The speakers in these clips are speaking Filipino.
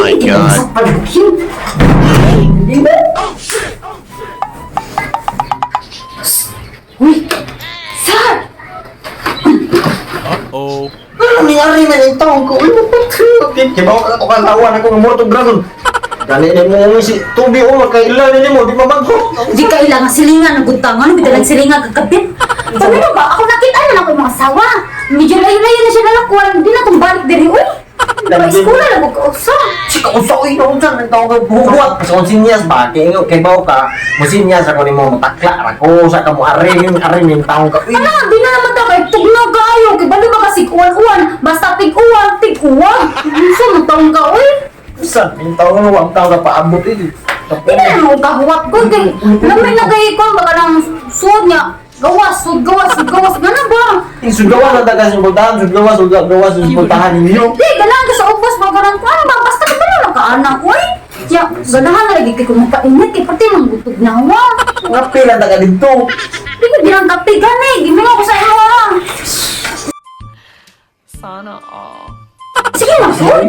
my God. Uy! Sir! Uh-oh. Ano nangyari na yung taong ko? Ano ba ito? Kibaw ka ito kalawan ako ng motor dragon. Dali na mo si Tubi o magkailan na mo, di mabagko. Di kailangan silingan ng guntangan, bitalang silingan kagabit. Sabi mo ba, ako nakita na lang ko yung mga asawa. Medyo layo-layo na siya nalakuan, hindi na itong balik diri. Uy! Pa-iskula na magkausa. Sika ko sa uwi na unsan ang tawag ko bubuhat. Kasi kung sinyas ba, kibaw ka, musinyas ako ni mo matakla. Ako sa kamo arin yung taong ka. Uy, Ano, di na naman takay, tugnaw kayo. Kaya ba naman kasi kuwan-uwan, basta tig-uwan, tig-uwan. Isa mo taong ka, uy. saan? Yung taong na wag taong na paabot eh. Di na naman kahuwat ko. Kaya lamay nagay ko, baka nang suod niya. Gawas, gawas, gana ba? Yung sugawa na taga sumpultahan, sugawa sumpultahan ninyo. Di, ganahan ka sa ubos, baka nang ano ba, basta ka na lang kaanak, uy. Kaya, ganahan na lagi kayo mapainit, kaya pati mang butog na wa. Mga pila taga dito. Di ko bilang kapigan eh, gimingo ko sa iyo ah. Sana all. Sige na, sir.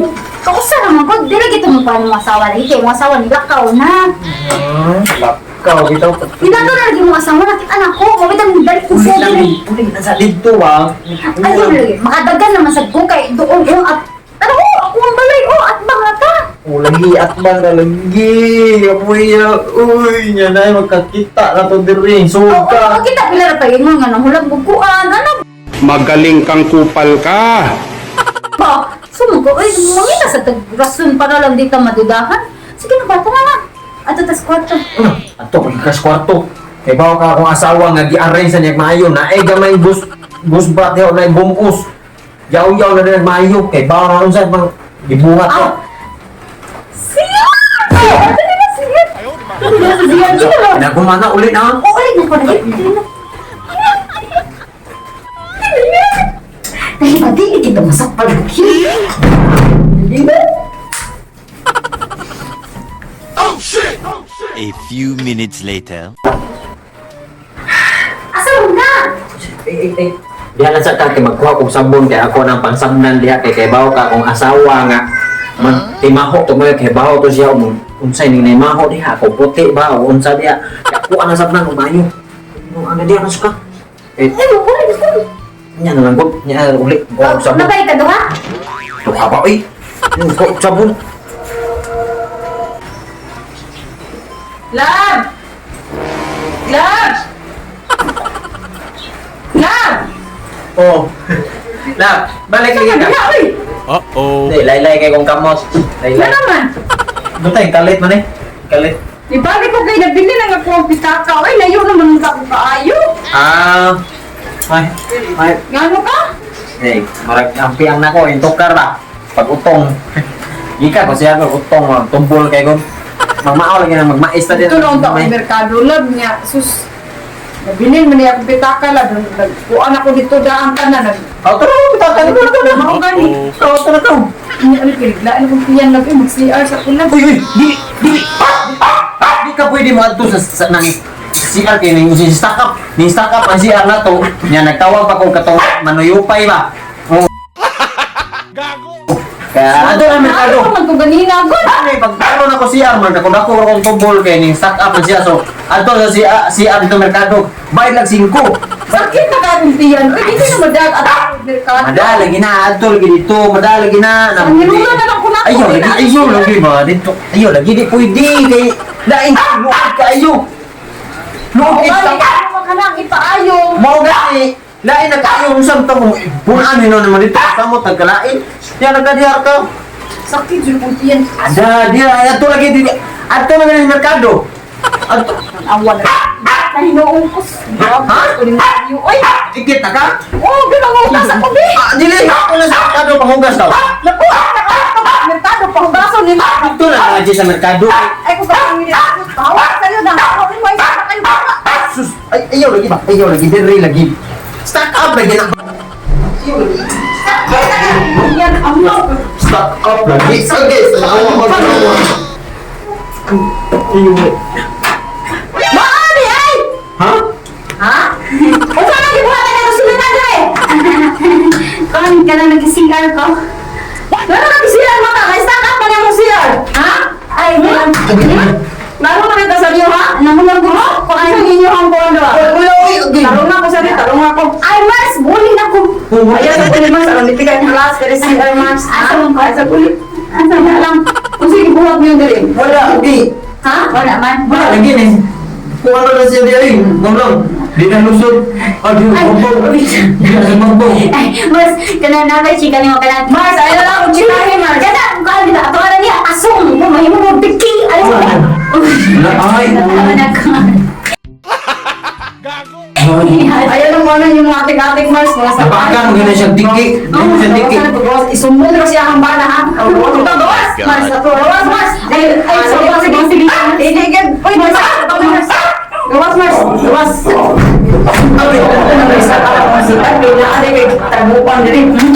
Kausa naman ko, di lagi ito mo pa ng asawa lagi, kaya yung asawa nila kao na. Lakaw, bitaw. Hindi na lagi mo asawa, nakita anak ko, mabit ang balik ko Ulit sa lang, iyo. ulit na sa dito ah. Ayun lagi, makadagan naman sa bukay, doon yung at, ano ko, ako ang balay, at mga ka. Oh, lagi at bang na lagi. Amoy uy, niya na magkakita na to diri. Oo, Suka. kita pila na pa yun nga, nang hulang bukuan, ano Magaling kang kupal ka. ba? Sumuko, ay, mangita sa rason para lang di ka madudahan. Sige na ba, tara na. Ato tas kwarto. Ato pagkas kwarto. Kay bawa ka akong asawa nga gi-arrange sa niya maayo na ay gamay bus brat yo na bumpus. Yaw-yaw na rin maayo kay bawa na unsa pang gibuhat ko. Ah! Siya! Ano na siya? Ano na siya? Dito na. Nagumana ulit na. Oo, ulit na ko na yun. Dahil ba di kita masakpal? Hindi ba? A few minutes later. Asa mo na? Diha lang sa kay magkuha kong sabon kay ako nang pansabnan diha kay bawa ka akong asawa nga timaho to mga kay bawa to siya unsay ning naimaho diha ako puti ba o unsa diha ako ana sabnan umayo no ana diha nasuka Ay, ulit. nya na lang ko nya ulit ko sabon Nabay ka doon, ha? to ka ba oy ko sabon Lab! Lab! Lab! oh la balik lagi ka Uh-oh. laylay kay kong kamos Ano laylay naman? dutay kalit man kalit Ibalik ko kayo nabili lang ako ang pitaka. Ay, layo naman sa akong kaayo. ay Gano ka? marag ampiang na ko, yung tukar na. Pag utong. Ika ko siya ko, utong, tumbol kay ko. Magmao lagi na magmais na din. Ito na unta ang merkado lab niya. Sus, nabilin mo niya akong pitaka lab. Nagkuhan ako dito daan ka na. Oh, tara, kita ka dito na. Ako gani. Oh, tara ka. Niya ano piniglaan akong piyan lab. Mag-CR sa kulag. Uy, di ka pwede mo ato sa nang CR kay ning si stack up. Ni stack up ang CR na to. Nya nagtawag pa ko katong manuyupay ba. Oh. Kaya ato na merkado. Ano man kung ganina ako? Ano eh, pagkano na ko CR, magkakudako akong tubol kay ning stock up na siya. So, ato sa CR dito merkado, bayad lang 5. Sakit na ka akong piyan. Uy, hindi na madag at akong merkado. Madalagi na, ato lagi dito, madalagi na. Ang hirula na lang ko na ako. Ayaw lagi ba? Dito, ayaw lagi, di pwede. Kay, lain, luod ka, ayaw. Luod Ay, ka. ano ka lang ipaayo. Mau gani, lain na kayo, usam to mo. Bunan nino naman dito, samot, nagkalain. Yan, nagkadihar ka. Sakit yun kong piyan. Ada, dia, ato lagi, ato lagi ng merkado. Ato, Awan na. Nahinuungkos. Ha? Uling tayo. Uy! tikit na ka? Oh, ginangutas ako di. Dili, ako na sa merkado, panghugas daw. Naku, merkado pang baso ni Ma. Ito na nga sa merkado. Ay, kung saan hindi ako tawa sa'yo na ako. Ay, may isa kayo baka. Sus, ay, ayaw lagi ba? Ayaw lagi, diri lagi. Stack up lagi na. Ayaw lagi. Yan, ano? Stack up lagi. Sige, sa awa mo. Ayaw. Maari ay! Ha? Ha? O saan ang ibuhatan na gusto na eh? Kaman ka na nag-CR ko. Gano'n nag-CR mo ka? Kay stack up pa niya mo CR. Laro na kita sa iyo ha? Namulang ko. Kung ano yung inyong ko ano. Laro na ako sa iyo, laro na ako. Ay, Mars, bully na ko. Ayan sa kulit mas, alam niti kayo class, pero si Mars. Asa mo Ay, sa kulit. Asa na lang. Kung sige, buhat niyo dali. Wala, okay. Ha? Wala man. Wala lagi nih. Kung ano na siya diyan, ngomong. Di na lusot. Aduh, ngomong. Di na ngomong. Ay, Mars, kana na ba chika ni mo kana. Mars, ayun na lang ako chikahin, Mars. Kada, kung ano ato na niya asong mo mahimo mo biki. Ay, Ay, Ayun ang mga yung mga ating-ating Mars. napakan mo ganun siyang tiki. Ganun siyang tiki. Isumbol na siya ang bala ha. Ito, gawas. Mars, ito, gawas, Mars. Ay, sige, sige, sige. Hindi, gad. Uy, Mars. Gawas, Mars. Gawas. Ay, ito na isa ka lang. Mars, ito, pinaaday kay Tagupan din.